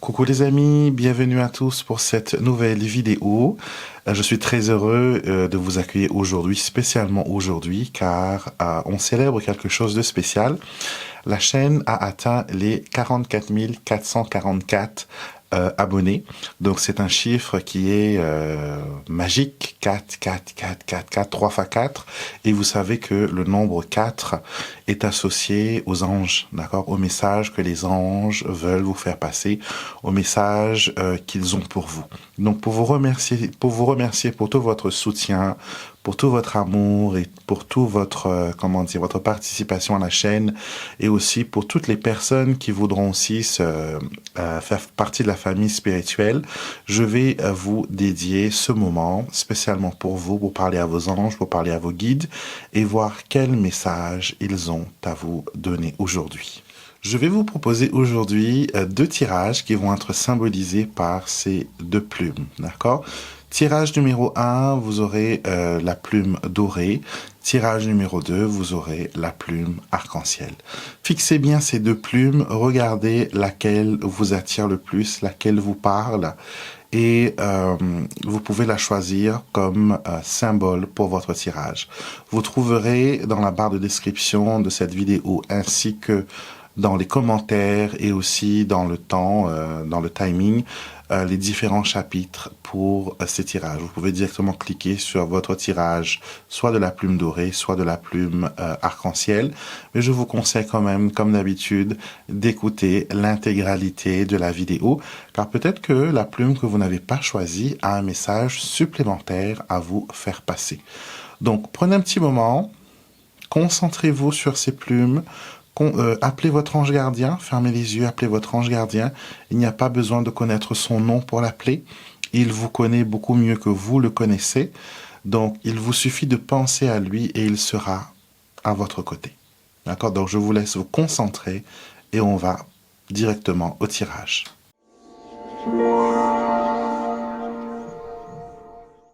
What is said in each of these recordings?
Coucou les amis, bienvenue à tous pour cette nouvelle vidéo. Je suis très heureux de vous accueillir aujourd'hui, spécialement aujourd'hui, car on célèbre quelque chose de spécial. La chaîne a atteint les 44 444 abonnés. Donc c'est un chiffre qui est magique, 4, 4, 4, 4, 4, 3 fois 4. Et vous savez que le nombre 4 est associé aux anges, d'accord, au message que les anges veulent vous faire passer, au message qu'ils ont pour vous. Donc pour vous remercier pour tout votre soutien, pour tout votre amour et pour tout votre votre participation à la chaîne, et aussi pour toutes les personnes qui voudront aussi faire partie de la famille spirituelle, je vais vous dédier ce moment spécialement pour vous, pour parler à vos anges, pour parler à vos guides et voir quel message ils ont à vous donner aujourd'hui. Je vais vous proposer aujourd'hui deux tirages qui vont être symbolisés par ces deux plumes, d'accord? Tirage numéro 1, vous aurez la plume dorée. Tirage numéro 2, vous aurez la plume arc-en-ciel. Fixez bien ces deux plumes, regardez laquelle vous attire le plus, laquelle vous parle, et vous pouvez la choisir comme symbole pour votre tirage. Vous trouverez dans la barre de description de cette vidéo ainsi que dans les commentaires et aussi dans le temps, dans le timing, les différents chapitres pour ces tirages. Vous pouvez directement cliquer sur votre tirage, soit de la plume dorée, soit de la plume arc-en-ciel. Mais je vous conseille quand même, comme d'habitude, d'écouter l'intégralité de la vidéo, car peut-être que la plume que vous n'avez pas choisie a un message supplémentaire à vous faire passer. Donc, prenez un petit moment, concentrez-vous sur ces plumes. Appelez votre ange gardien, fermez les yeux, appelez votre ange gardien. Il n'y a pas besoin de connaître son nom pour l'appeler. Il vous connaît beaucoup mieux que vous le connaissez. Donc, il vous suffit de penser à lui et il sera à votre côté. D'accord? Donc, je vous laisse vous concentrer et on va directement au tirage.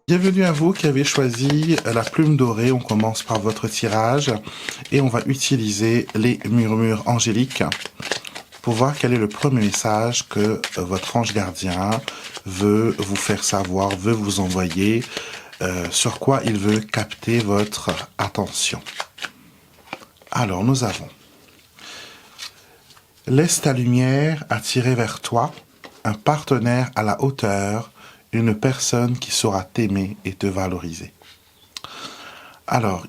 Bienvenue à vous qui avez choisi la plume dorée. On commence par votre tirage et on va utiliser les murmures angéliques pour voir quel est le premier message que votre ange gardien veut vous faire savoir, veut vous envoyer, sur quoi il veut capter votre attention. Alors, nous avons: laisse ta lumière attirer vers toi un partenaire à la hauteur, une personne qui saura t'aimer et te valoriser. Alors,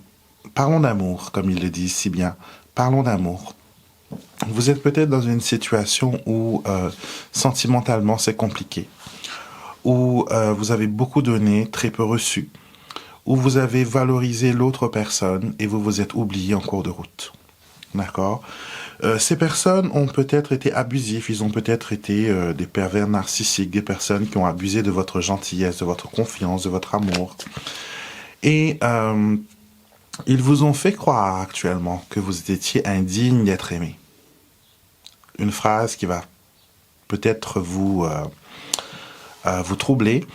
parlons d'amour, comme il le dit si bien. Parlons d'amour. Vous êtes peut-être dans une situation où sentimentalement c'est compliqué, où vous avez beaucoup donné, très peu reçu, où vous avez valorisé l'autre personne et vous vous êtes oublié en cours de route. D'accord? Ces personnes ont peut-être été abusifs, ils ont peut-être été des pervers narcissiques, des personnes qui ont abusé de votre gentillesse, de votre confiance, de votre amour. Et ils vous ont fait croire actuellement que vous étiez indigne d'être aimé. Une phrase qui va peut-être vous troubler,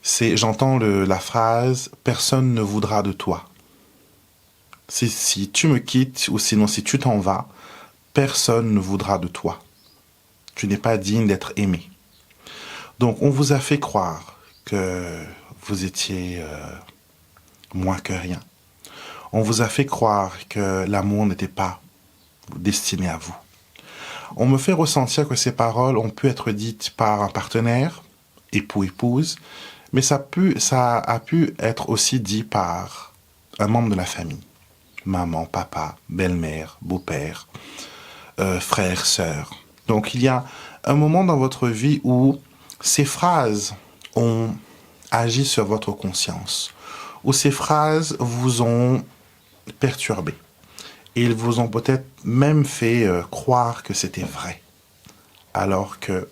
c'est, j'entends la phrase « personne ne voudra de toi ». Si tu me quittes ou sinon si tu t'en vas, personne ne voudra de toi. Tu n'es pas digne d'être aimé. Donc, on vous a fait croire que vous étiez moins que rien. On vous a fait croire que l'amour n'était pas destiné à vous. On me fait ressentir que ces paroles ont pu être dites par un partenaire, époux, épouse, mais ça a pu être aussi dit par un membre de la famille. Maman, papa, belle-mère, beau-père, frère, sœur. Donc il y a un moment dans votre vie où ces phrases ont agi sur votre conscience, où ces phrases vous ont perturbé. Et ils vous ont peut-être même fait croire que c'était vrai, alors que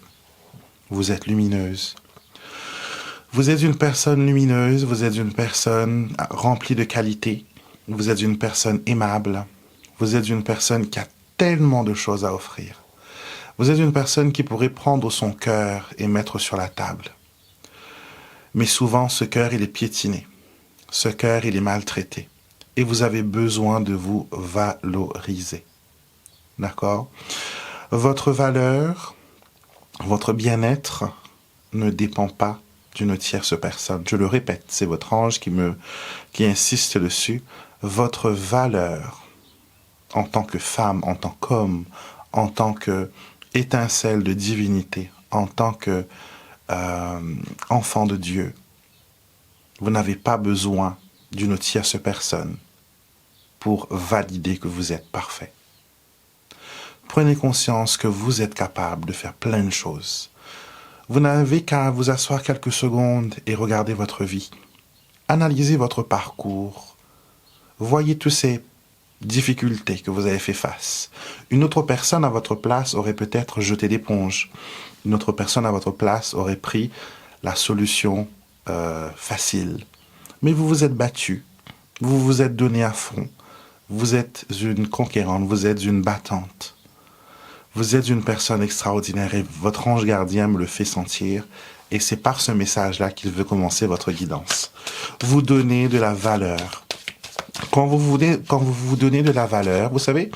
vous êtes lumineuse. Vous êtes une personne lumineuse, vous êtes une personne remplie de qualité, vous êtes une personne aimable, vous êtes une personne qui a tellement de choses à offrir. Vous êtes une personne qui pourrait prendre son cœur et mettre sur la table. Mais souvent, ce cœur, il est piétiné. Ce cœur, il est maltraité. Et vous avez besoin de vous valoriser. D'accord? Votre valeur Votre bien-être ne dépend pas d'une tierce personne. Je le répète, c'est votre ange qui insiste dessus. Votre valeur en tant que femme, en tant qu'homme, en tant que étincelle de divinité, en tant que enfant de Dieu, vous n'avez pas besoin d'une tierce personne pour valider que vous êtes parfait. Prenez conscience que vous êtes capable de faire plein de choses. Vous n'avez qu'à vous asseoir quelques secondes et regarder votre vie. Analysez votre parcours. Voyez toutes ces difficultés que vous avez fait face. Une autre personne à votre place aurait peut-être jeté l'éponge. Une autre personne à votre place aurait pris la solution facile. Mais vous vous êtes battu. Vous vous êtes donné à fond. Vous êtes une conquérante. Vous êtes une battante. Vous êtes une personne extraordinaire et votre ange gardien me le fait sentir. Et c'est par ce message-là qu'il veut commencer votre guidance. Vous donnez de la valeur. Quand vous vous donnez de la valeur, vous savez,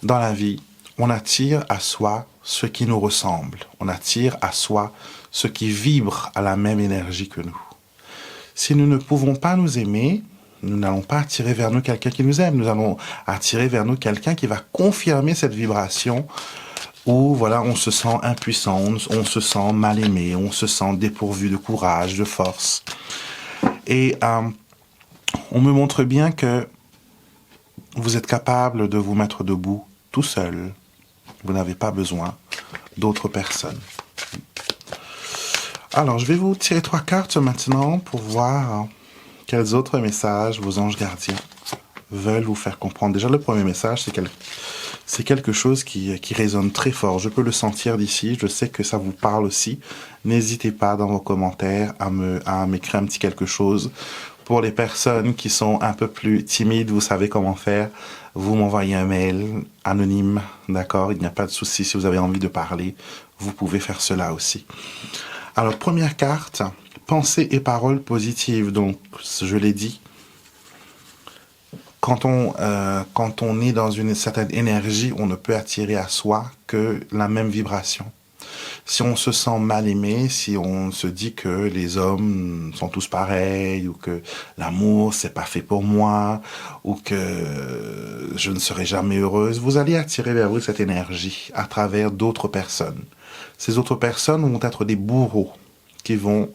dans la vie, on attire à soi ce qui nous ressemble. On attire à soi ce qui vibre à la même énergie que nous. Si nous ne pouvons pas nous aimer, nous n'allons pas attirer vers nous quelqu'un qui nous aime. Nous allons attirer vers nous quelqu'un qui va confirmer cette vibration où voilà, on se sent impuissant, on se sent mal aimé, on se sent dépourvu de courage, de force. Et on me montre bien que vous êtes capable de vous mettre debout tout seul. Vous n'avez pas besoin d'autres personnes. Alors, je vais vous tirer 3 cartes maintenant pour voir quels autres messages vos anges gardiens veulent vous faire comprendre. Déjà, le premier message, c'est quelque chose qui résonne très fort. Je peux le sentir d'ici. Je sais que ça vous parle aussi. N'hésitez pas dans vos commentaires à m'écrire un petit quelque chose. Pour les personnes qui sont un peu plus timides, vous savez comment faire. Vous m'envoyez un mail anonyme, d'accord? Il n'y a pas de souci. Si vous avez envie de parler, vous pouvez faire cela aussi. Alors, première carte, pensée et paroles positives. Donc, je l'ai dit, quand on est dans une certaine énergie, on ne peut attirer à soi que la même vibration. Si on se sent mal aimé, si on se dit que les hommes sont tous pareils, ou que l'amour c'est pas fait pour moi, ou que je ne serai jamais heureuse, vous allez attirer vers vous cette énergie à travers d'autres personnes. Ces autres personnes vont être des bourreaux qui vont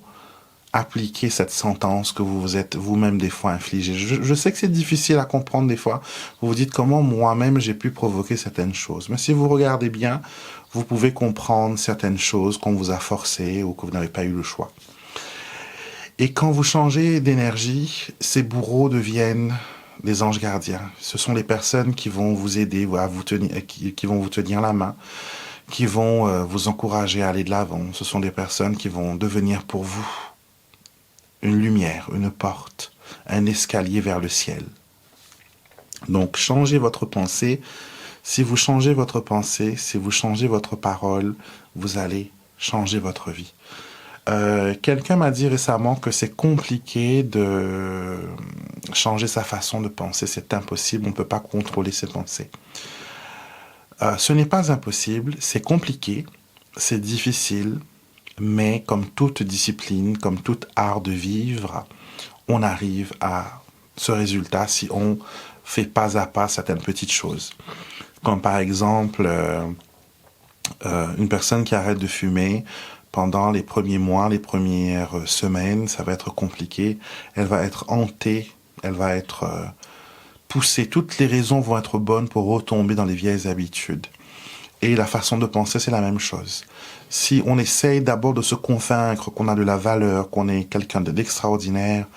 appliquer cette sentence que vous vous êtes vous-même des fois infligée. Je sais que c'est difficile à comprendre des fois. Vous vous dites comment moi-même j'ai pu provoquer certaines choses. Mais si vous regardez bien, vous pouvez comprendre certaines choses qu'on vous a forcées ou que vous n'avez pas eu le choix. Et quand vous changez d'énergie, ces bourreaux deviennent des anges gardiens. Ce sont les personnes qui vont vous aider à vous tenir, qui vont vous tenir la main, qui vont vous encourager à aller de l'avant. Ce sont des personnes qui vont devenir pour vous une lumière, une porte, un escalier vers le ciel. Donc, changez votre pensée. Si vous changez votre pensée, si vous changez votre parole, vous allez changer votre vie. Quelqu'un m'a dit récemment que c'est compliqué de changer sa façon de penser. C'est impossible, on ne peut pas contrôler ses pensées. Ce n'est pas impossible, c'est compliqué, c'est difficile, mais comme toute discipline, comme tout art de vivre, on arrive à ce résultat si on fait pas à pas certaines petites choses. Comme par exemple, une personne qui arrête de fumer, pendant les premiers mois, les premières semaines, ça va être compliqué. Elle va être hantée, elle va être poussée. Toutes les raisons vont être bonnes pour retomber dans les vieilles habitudes. Et la façon de penser, c'est la même chose. Si on essaye d'abord de se convaincre qu'on a de la valeur, qu'on est quelqu'un d'extraordinaire,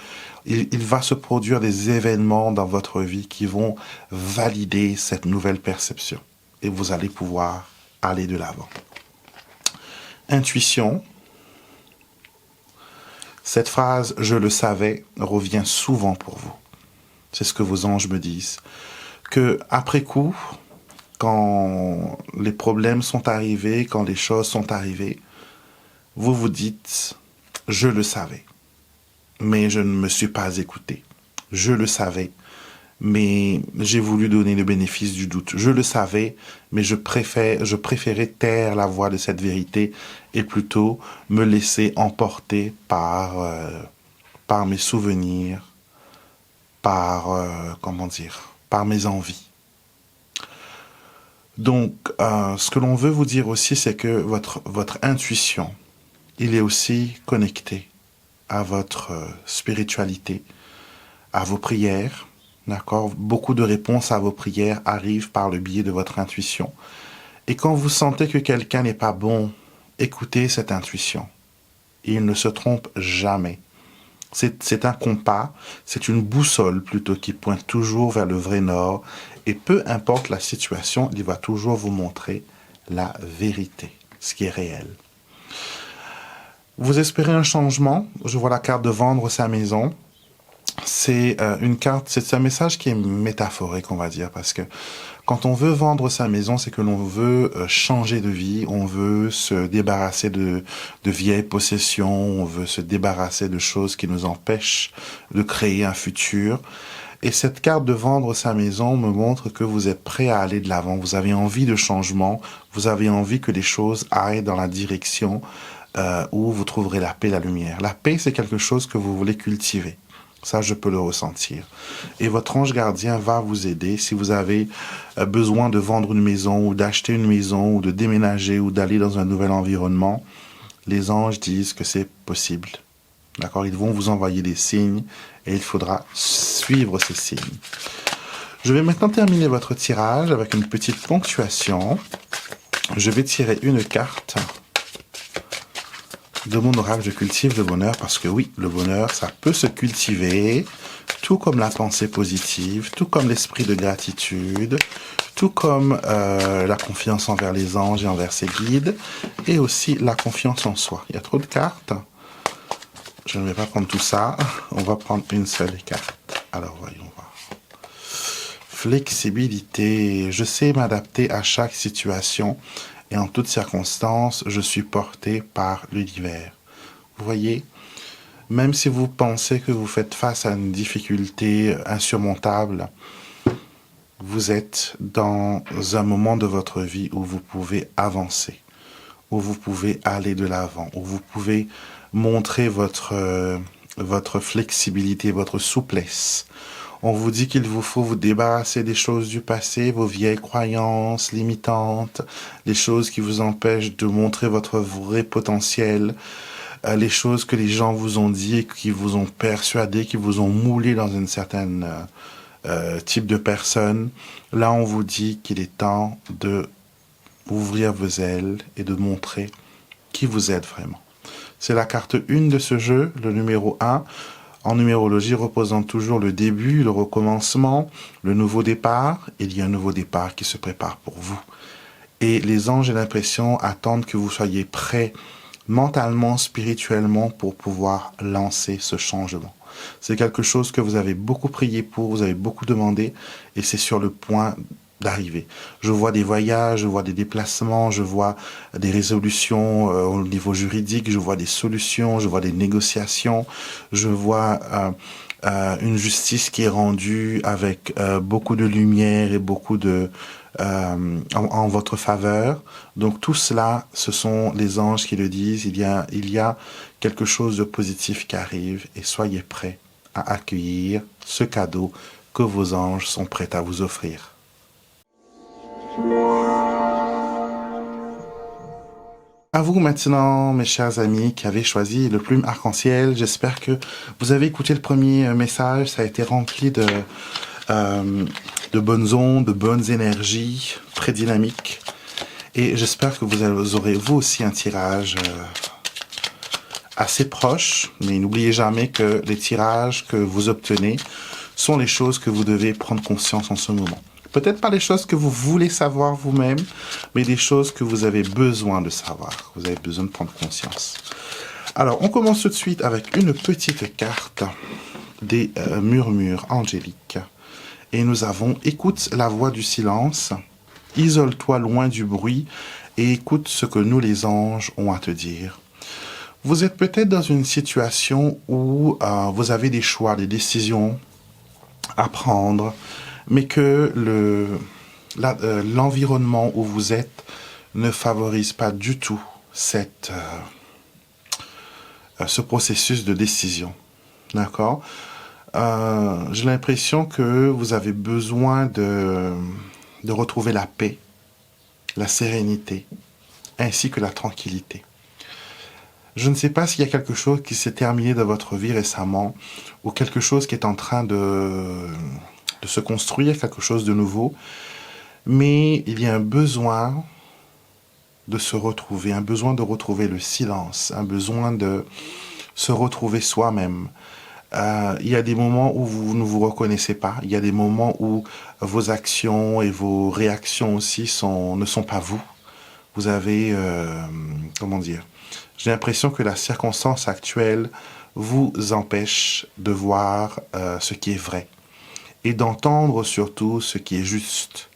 il va se produire des événements dans votre vie qui vont valider cette nouvelle perception. Et vous allez pouvoir aller de l'avant. Intuition. Cette phrase « je le savais » revient souvent pour vous. C'est ce que vos anges me disent. Que après coup, quand les problèmes sont arrivés, quand les choses sont arrivées, vous vous dites « je le savais ». Mais je ne me suis pas écouté. Je le savais, mais j'ai voulu donner le bénéfice du doute. Je le savais, mais je préférais taire la voix de cette vérité et plutôt me laisser emporter par mes souvenirs, par mes envies. Donc, ce que l'on veut vous dire aussi, c'est que votre intuition, il est aussi connecté à votre spiritualité, à vos prières, d'accord? Beaucoup de réponses à vos prières arrivent par le biais de votre intuition. Et quand vous sentez que quelqu'un n'est pas bon, écoutez cette intuition. Il ne se trompe jamais. C'est un compas, c'est une boussole plutôt qui pointe toujours vers le vrai nord. Et peu importe la situation, il va toujours vous montrer la vérité, ce qui est réel. Vous espérez un changement? Je vois la carte de vendre sa maison. C'est une carte, c'est un message qui est métaphorique, on va dire, parce que quand on veut vendre sa maison, c'est que l'on veut changer de vie, on veut se débarrasser de vieilles possessions, on veut se débarrasser de choses qui nous empêchent de créer un futur. Et cette carte de vendre sa maison me montre que vous êtes prêt à aller de l'avant, vous avez envie de changement, vous avez envie que les choses aillent dans la direction où vous trouverez la paix, la lumière. La paix, c'est quelque chose que vous voulez cultiver. Ça, je peux le ressentir. Et votre ange gardien va vous aider si vous avez besoin de vendre une maison ou d'acheter une maison ou de déménager ou d'aller dans un nouvel environnement. Les anges disent que c'est possible. D'accord? Ils vont vous envoyer des signes et il faudra suivre ces signes. Je vais maintenant terminer votre tirage avec une petite ponctuation. Je vais tirer une carte de mon oracle. Je cultive le bonheur parce que oui, le bonheur, ça peut se cultiver, tout comme la pensée positive, tout comme l'esprit de gratitude, tout comme la confiance envers les anges et envers ses guides, et aussi la confiance en soi. Il y a trop de cartes. Je ne vais pas prendre tout ça. On va prendre une seule carte. Alors, voyons voir. Flexibilité. Je sais m'adapter à chaque situation. Et en toutes circonstances, je suis porté par l'univers. Vous voyez, même si vous pensez que vous faites face à une difficulté insurmontable, vous êtes dans un moment de votre vie où vous pouvez avancer, où vous pouvez aller de l'avant, où vous pouvez montrer votre flexibilité, votre souplesse. On vous dit qu'il vous faut vous débarrasser des choses du passé, vos vieilles croyances limitantes, les choses qui vous empêchent de montrer votre vrai potentiel, les choses que les gens vous ont dit et qui vous ont persuadé, qui vous ont moulé dans une certaine type de personne. Là, on vous dit qu'il est temps de ouvrir vos ailes et de montrer qui vous êtes vraiment. C'est la carte 1 de ce jeu, le numéro 1. En numérologie, représente toujours le début, le recommencement, le nouveau départ. Il y a un nouveau départ qui se prépare pour vous. Et les anges, j'ai l'impression, attendent que vous soyez prêts mentalement, spirituellement, pour pouvoir lancer ce changement. C'est quelque chose que vous avez beaucoup prié pour, vous avez beaucoup demandé, et c'est sur le point d'arriver. Je vois des voyages, je vois des déplacements, je vois des résolutions au niveau juridique, je vois des solutions, je vois des négociations, je vois une justice qui est rendue avec beaucoup de lumière et beaucoup de en votre faveur. Donc tout cela, ce sont les anges qui le disent. Il y a quelque chose de positif qui arrive et soyez prêts à accueillir ce cadeau que vos anges sont prêts à vous offrir. À vous maintenant, mes chers amis qui avez choisi le plume arc-en-ciel. J'espère que vous avez écouté le premier message. Ça a été rempli de bonnes ondes, de bonnes énergies, très dynamiques. Et j'espère que vous aurez vous aussi un tirage assez proche. Mais n'oubliez jamais que les tirages que vous obtenez sont les choses que vous devez prendre conscience en ce moment. Peut-être pas les choses que vous voulez savoir vous-même, mais des choses que vous avez besoin de savoir. Vous avez besoin de prendre conscience. Alors, on commence tout de suite avec une petite carte des murmures angéliques. Et nous avons « Écoute la voix du silence, isole-toi loin du bruit et écoute ce que nous les anges ont à te dire. » Vous êtes peut-être dans une situation où vous avez des choix, des décisions apprendre, mais que l'environnement où vous êtes ne favorise pas du tout ce processus de décision. D'accord? J'ai l'impression que vous avez besoin de retrouver la paix, la sérénité, ainsi que la tranquillité. Je ne sais pas s'il y a quelque chose qui s'est terminé dans votre vie récemment, ou quelque chose qui est en train de se construire, quelque chose de nouveau, mais il y a un besoin de se retrouver, un besoin de retrouver le silence, un besoin de se retrouver soi-même. Il y a des moments où vous ne vous reconnaissez pas, il y a des moments où vos actions et vos réactions aussi ne sont pas vous. Vous avez, comment dire, j'ai l'impression que la circonstance actuelle vous empêche de voir ce qui est vrai et d'entendre surtout ce qui est juste.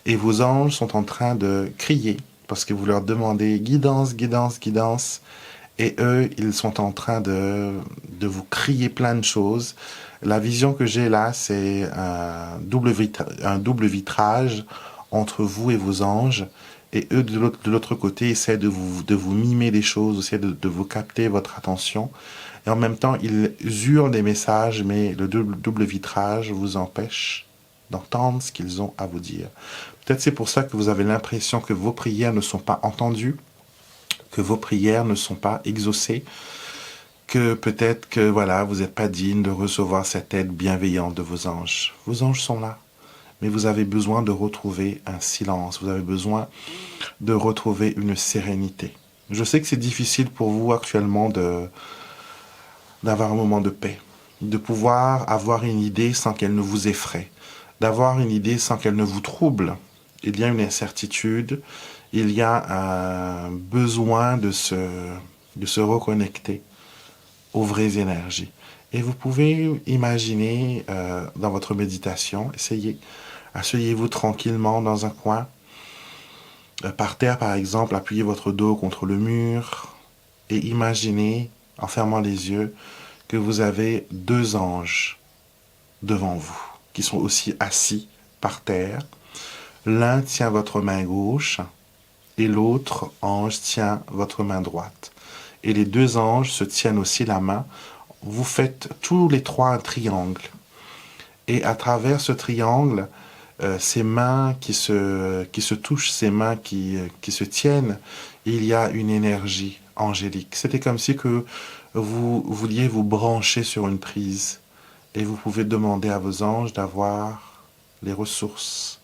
Et vos anges sont en train de crier parce que vous leur demandez guidance, guidance, guidance. Et eux, ils sont en train de vous crier plein de choses. La vision que j'ai là, c'est un double vitrage entre vous et vos anges. Et eux, de l'autre côté, essaient de vous mimer des choses, essaient de vous capter votre attention. Et en même temps, ils hurlent des messages, mais le double vitrage vous empêche d'entendre ce qu'ils ont à vous dire. Peut-être c'est pour ça que vous avez l'impression que vos prières ne sont pas entendues, que vos prières ne sont pas exaucées, que peut-être que voilà, vous n'êtes pas digne de recevoir cette aide bienveillante de vos anges. Vos anges sont là, mais vous avez besoin de retrouver un silence, vous avez besoin de retrouver une sérénité. Je sais que c'est difficile pour vous actuellement d'avoir un moment de paix, de pouvoir avoir une idée sans qu'elle ne vous effraie, d'avoir une idée sans qu'elle ne vous trouble. Il y a une incertitude, il y a un besoin de se reconnecter aux vraies énergies. Et vous pouvez imaginer dans votre méditation, asseyez-vous tranquillement dans un coin, par terre par exemple, appuyez votre dos contre le mur et imaginez, en fermant les yeux, que vous avez deux anges devant vous, qui sont aussi assis par terre. L'un tient votre main gauche et l'autre ange tient votre main droite. Et les deux anges se tiennent aussi la main. Vous faites tous les trois un triangle. Et à travers ce triangle, ces mains qui se touchent, ces mains qui se tiennent, il y a une énergie angélique. C'était comme si que vous vouliez vous brancher sur une prise. Et vous pouvez demander à vos anges d'avoir les ressources,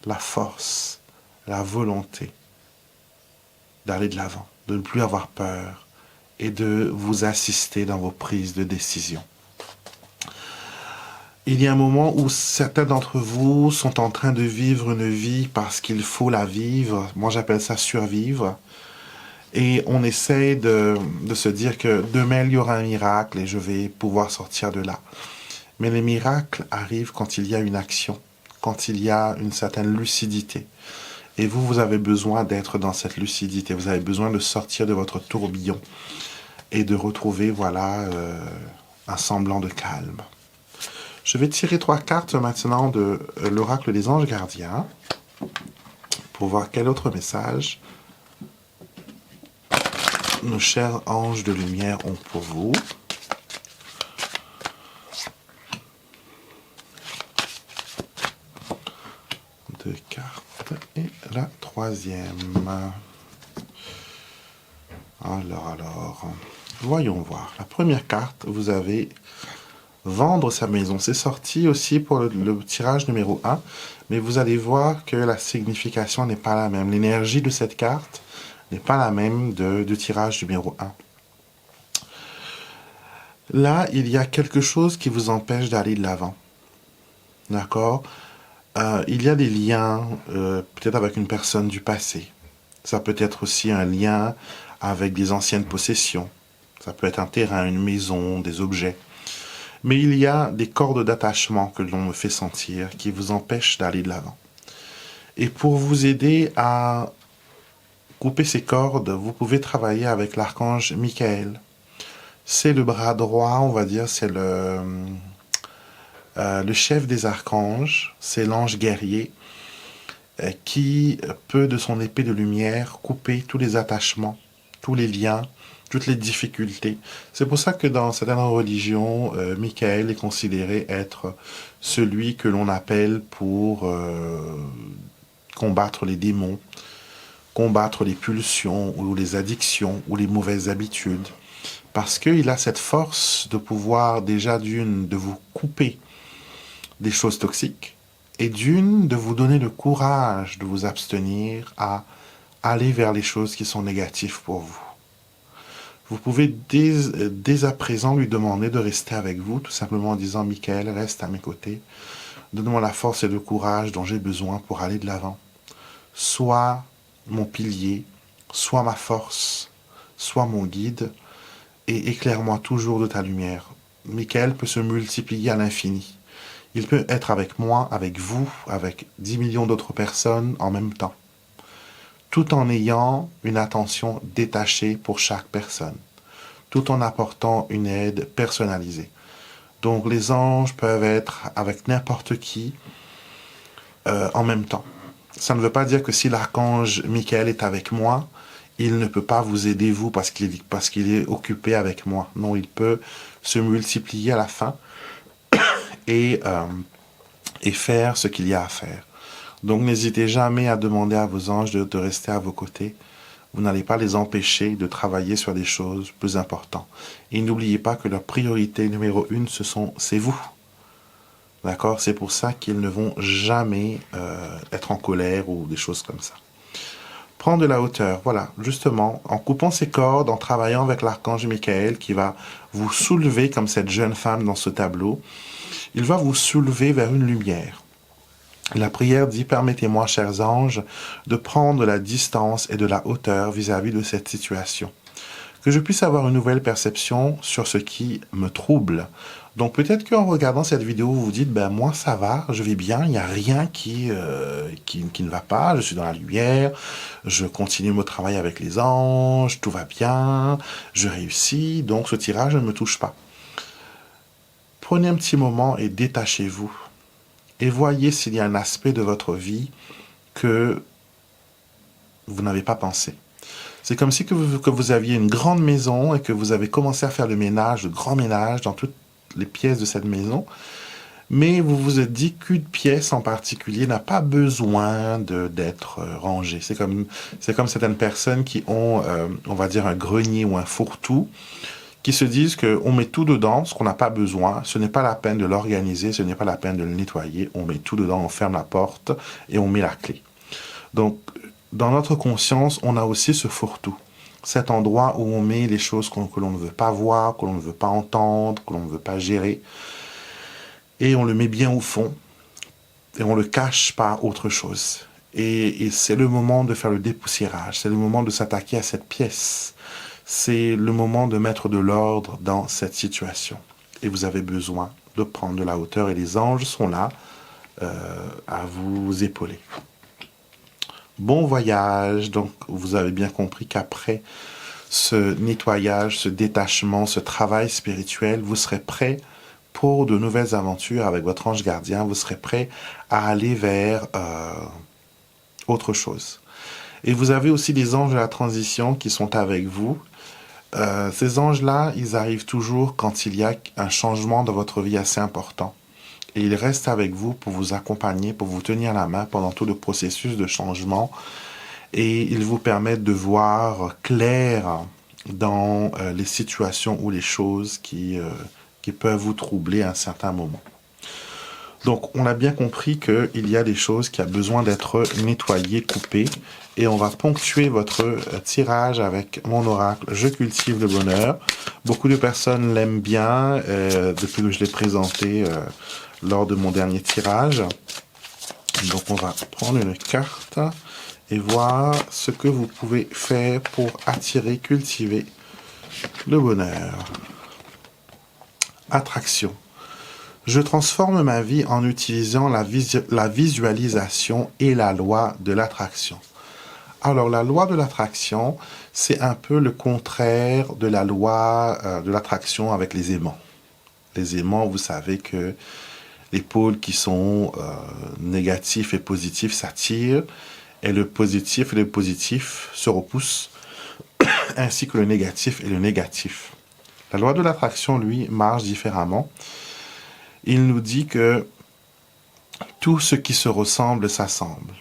la force, la volonté d'aller de l'avant, de ne plus avoir peur et de vous assister dans vos prises de décision. Il y a un moment où certains d'entre vous sont en train de vivre une vie parce qu'il faut la vivre. Moi, j'appelle ça survivre. Et on essaie de se dire que demain, il y aura un miracle et je vais pouvoir sortir de là. Mais les miracles arrivent quand il y a une action, quand il y a une certaine lucidité. Et vous avez besoin d'être dans cette lucidité. Vous avez besoin de sortir de votre tourbillon et de retrouver, voilà, un semblant de calme. Je vais tirer 3 cartes maintenant de l'oracle des anges gardiens pour voir quel autre message nos chers anges de lumière ont pour vous. Deux cartes et la troisième. Alors, voyons voir. La première carte, vous avez vendre sa maison. C'est sorti aussi pour le tirage numéro 1, mais vous allez voir que la signification n'est pas la même. L'énergie de cette carte n'est pas la même du tirage numéro 1. Là, il y a quelque chose qui vous empêche d'aller de l'avant. D'accord? Il y a des liens, peut-être avec une personne du passé. Ça peut être aussi un lien avec des anciennes possessions. Ça peut être un terrain, une maison, des objets. Mais il y a des cordes d'attachement que l'on me fait sentir qui vous empêchent d'aller de l'avant. Et pour vous aider à couper ces cordes, vous pouvez travailler avec l'archange Michael. C'est le bras droit, on va dire, c'est Le chef des archanges, c'est l'ange guerrier qui peut, de son épée de lumière, couper tous les attachements, tous les liens, toutes les difficultés. C'est pour ça que dans certaines religions, Michael est considéré être celui que l'on appelle pour combattre les démons, combattre les pulsions ou les addictions ou les mauvaises habitudes. Parce qu'il a cette force de pouvoir déjà de vous couper des choses toxiques et de vous donner le courage de vous abstenir à aller vers les choses qui sont négatives pour vous. Vous pouvez dès à présent lui demander de rester avec vous, tout simplement en disant « Michael, reste à mes côtés. Donne-moi la force et le courage dont j'ai besoin pour aller de l'avant. Sois mon pilier, sois ma force, sois mon guide, et éclaire-moi toujours de ta lumière. » Michael peut se multiplier à l'infini. Il peut être avec moi, avec vous, avec 10 millions d'autres personnes en même temps, tout en ayant une attention détachée pour chaque personne, tout en apportant une aide personnalisée. Donc les anges peuvent être avec n'importe qui en même temps. Ça ne veut pas dire que si l'archange Michael est avec moi, il ne peut pas vous aider vous parce qu'il est occupé avec moi. Non, il peut se multiplier à la fin et faire ce qu'il y a à faire. Donc n'hésitez jamais à demander à vos anges de rester à vos côtés. Vous n'allez pas les empêcher de travailler sur des choses plus importantes. Et n'oubliez pas que leur priorité numéro 1, c'est vous. D'accord? C'est pour ça qu'ils ne vont jamais être en colère ou des choses comme ça. Prendre de la hauteur, voilà, justement, en coupant ses cordes, en travaillant avec l'archange Michael qui va vous soulever comme cette jeune femme dans ce tableau, il va vous soulever vers une lumière. La prière dit « Permettez-moi, chers anges, de prendre de la distance et de la hauteur vis-à-vis de cette situation. Que je puisse avoir une nouvelle perception sur ce qui me trouble. » Donc peut-être qu'en regardant cette vidéo, vous vous dites « Ben moi ça va, je vais bien, il n'y a rien qui ne va pas, je suis dans la lumière, je continue mon travail avec les anges, tout va bien, je réussis, donc ce tirage ne me touche pas. » Prenez un petit moment et détachez-vous. Et voyez s'il y a un aspect de votre vie que vous n'avez pas pensé. C'est comme si que vous aviez une grande maison et que vous avez commencé à faire le ménage, le grand ménage dans toutes les pièces de cette maison, mais vous vous êtes dit qu'une pièce en particulier n'a pas besoin d'être rangée. C'est comme certaines personnes qui ont, on va dire, un grenier ou un fourre-tout, qui se disent qu'on met tout dedans, ce qu'on n'a pas besoin, ce n'est pas la peine de l'organiser, ce n'est pas la peine de le nettoyer, on met tout dedans, on ferme la porte et on met la clé. Donc, dans notre conscience, on a aussi ce fourre-tout, cet endroit où on met les choses que l'on ne veut pas voir, que l'on ne veut pas entendre, que l'on ne veut pas gérer, et on le met bien au fond, et on le cache par autre chose. Et c'est le moment de faire le dépoussiérage, c'est le moment de s'attaquer à cette pièce. C'est le moment de mettre de l'ordre dans cette situation. Et vous avez besoin de prendre de la hauteur et les anges sont là à vous épauler. Bon voyage. Donc vous avez bien compris qu'après ce nettoyage, ce détachement, ce travail spirituel, vous serez prêt pour de nouvelles aventures avec votre ange gardien. Vous serez prêt à aller vers autre chose. Et vous avez aussi des anges de la transition qui sont avec vous. Ces anges-là, ils arrivent toujours quand il y a un changement dans votre vie assez important. Et ils restent avec vous pour vous accompagner, pour vous tenir la main pendant tout le processus de changement. Et ils vous permettent de voir clair dans les situations ou les choses qui peuvent vous troubler à un certain moment. Donc, on a bien compris qu'il y a des choses qui ont besoin d'être nettoyées, coupées. Et on va ponctuer votre tirage avec mon oracle « Je cultive le bonheur ». Beaucoup de personnes l'aiment bien depuis que je l'ai présenté lors de mon dernier tirage. Donc, on va prendre une carte et voir ce que vous pouvez faire pour attirer, cultiver le bonheur. Attraction. Je transforme ma vie en utilisant la visualisation et la loi de l'attraction. Alors, la loi de l'attraction, c'est un peu le contraire de la loi de l'attraction avec les aimants. Les aimants, vous savez que Les pôles qui sont négatifs et positifs s'attirent, et le positif se repoussent, ainsi que le négatif et le négatif. La loi de l'attraction, lui, marche différemment. Il nous dit que tout ce qui se ressemble s'assemble.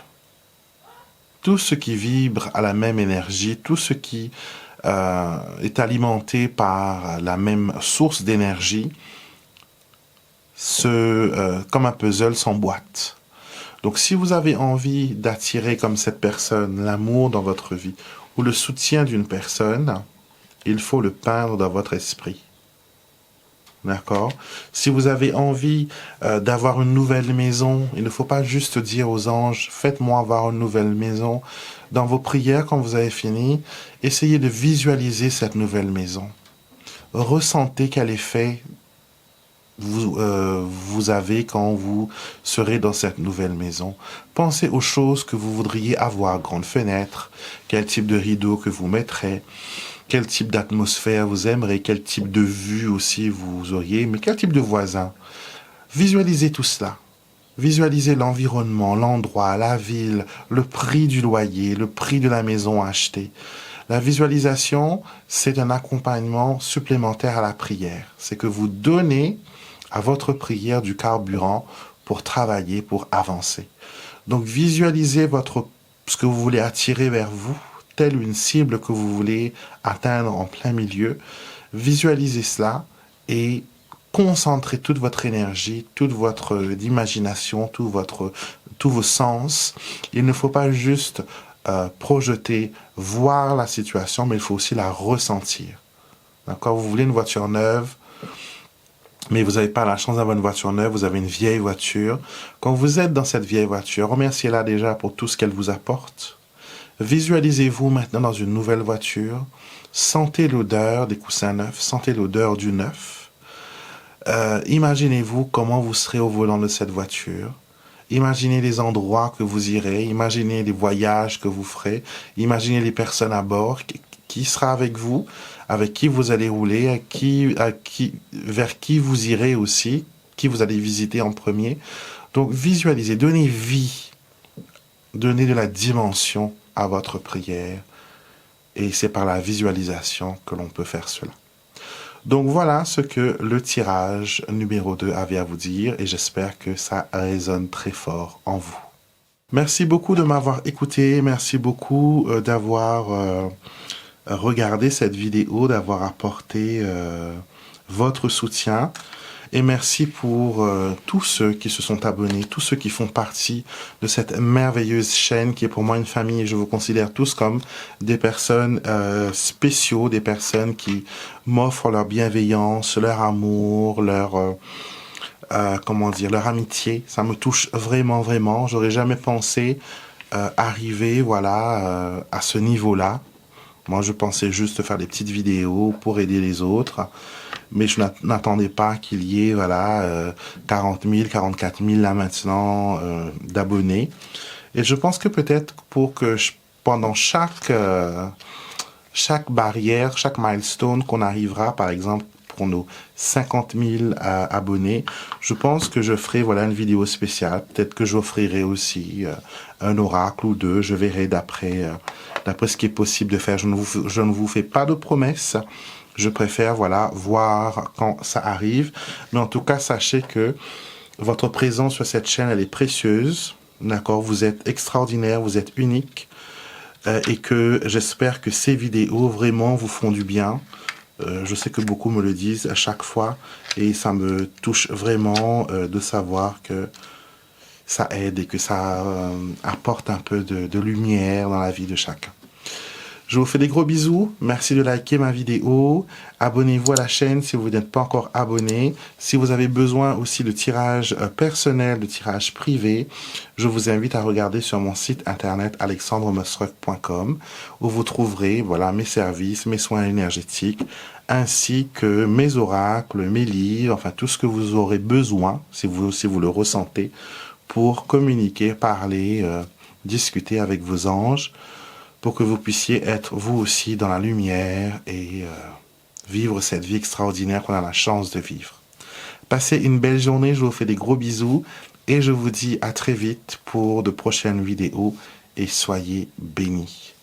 Tout ce qui vibre à la même énergie, tout ce qui est alimenté par la même source d'énergie, comme un puzzle, s'emboîte. Donc si vous avez envie d'attirer comme cette personne l'amour dans votre vie ou le soutien d'une personne, il faut le peindre dans votre esprit. D'accord? Si vous avez envie d'avoir une nouvelle maison, il ne faut pas juste dire aux anges, faites-moi avoir une nouvelle maison. Dans vos prières, quand vous avez fini, essayez de visualiser cette nouvelle maison. Ressentez quel effet vous avez quand vous serez dans cette nouvelle maison. Pensez aux choses que vous voudriez avoir, grande fenêtre, quel type de rideau que vous mettrez, quel type d'atmosphère vous aimerez, quel type de vue aussi vous auriez, mais quel type de voisin. Visualisez tout cela. Visualisez l'environnement, l'endroit, la ville, le prix du loyer, le prix de la maison achetée. La visualisation, c'est un accompagnement supplémentaire à la prière. C'est que vous donnez à votre prière du carburant pour travailler, pour avancer. Donc visualisez ce que vous voulez attirer vers vous, telle une cible que vous voulez atteindre en plein milieu. Visualisez cela et concentrez toute votre énergie, toute votre imagination, tous vos sens. Il ne faut pas juste projeter, voir la situation, mais il faut aussi la ressentir. D'accord? Vous voulez une voiture neuve, mais vous n'avez pas la chance d'avoir une voiture neuve, vous avez une vieille voiture. Quand vous êtes dans cette vieille voiture, remerciez-la déjà pour tout ce qu'elle vous apporte. Visualisez-vous maintenant dans une nouvelle voiture. Sentez l'odeur des coussins neufs, sentez l'odeur du neuf. Imaginez-vous comment vous serez au volant de cette voiture. Imaginez les endroits que vous irez, imaginez les voyages que vous ferez, imaginez les personnes à bord, qui sera avec vous, avec qui vous allez rouler, vers qui vous irez aussi, qui vous allez visiter en premier. Donc visualisez, donnez vie, donnez de la dimension à votre prière. Et c'est par la visualisation que l'on peut faire cela. Donc voilà ce que le tirage numéro 2 avait à vous dire et j'espère que ça résonne très fort en vous. Merci beaucoup de m'avoir écouté, merci beaucoup d'avoir regardé cette vidéo, d'avoir apporté votre soutien. Et merci pour tous ceux qui se sont abonnés, tous ceux qui font partie de cette merveilleuse chaîne qui est pour moi une famille. Et je vous considère tous comme des personnes spéciaux, des personnes qui m'offrent leur bienveillance, leur amour, leur amitié. Ça me touche vraiment, vraiment. J'aurais jamais pensé arriver, voilà, à ce niveau-là. Moi, je pensais juste faire des petites vidéos pour aider les autres. Mais je n'attendais pas qu'il y ait 40 000, 44 000 là maintenant d'abonnés. Et je pense que peut-être pour que pendant chaque barrière, chaque milestone qu'on arrivera, par exemple pour nos 50 000 abonnés, je pense que je ferai une vidéo spéciale. Peut-être que j'offrirai aussi un oracle ou deux. Je verrai d'après ce qui est possible de faire. Je ne vous fais pas de promesses. Je préfère, voir quand ça arrive. Mais en tout cas, sachez que votre présence sur cette chaîne, elle est précieuse. D'accord? Vous êtes extraordinaire, vous êtes unique. Et que j'espère que ces vidéos vraiment vous font du bien. Je sais que beaucoup me le disent à chaque fois. Et ça me touche vraiment de savoir que ça aide et que ça apporte un peu de lumière dans la vie de chacun. Je vous fais des gros bisous. Merci de liker ma vidéo. Abonnez-vous à la chaîne si vous n'êtes pas encore abonné. Si vous avez besoin aussi de tirage personnel, de tirage privé, je vous invite à regarder sur mon site internet alexandremusruck.com où vous trouverez mes services, mes soins énergétiques, ainsi que mes oracles, mes livres, enfin tout ce que vous aurez besoin, si vous le ressentez, pour communiquer, parler, discuter avec vos anges, pour que vous puissiez être vous aussi dans la lumière et vivre cette vie extraordinaire qu'on a la chance de vivre. Passez une belle journée, je vous fais des gros bisous et je vous dis à très vite pour de prochaines vidéos et soyez bénis.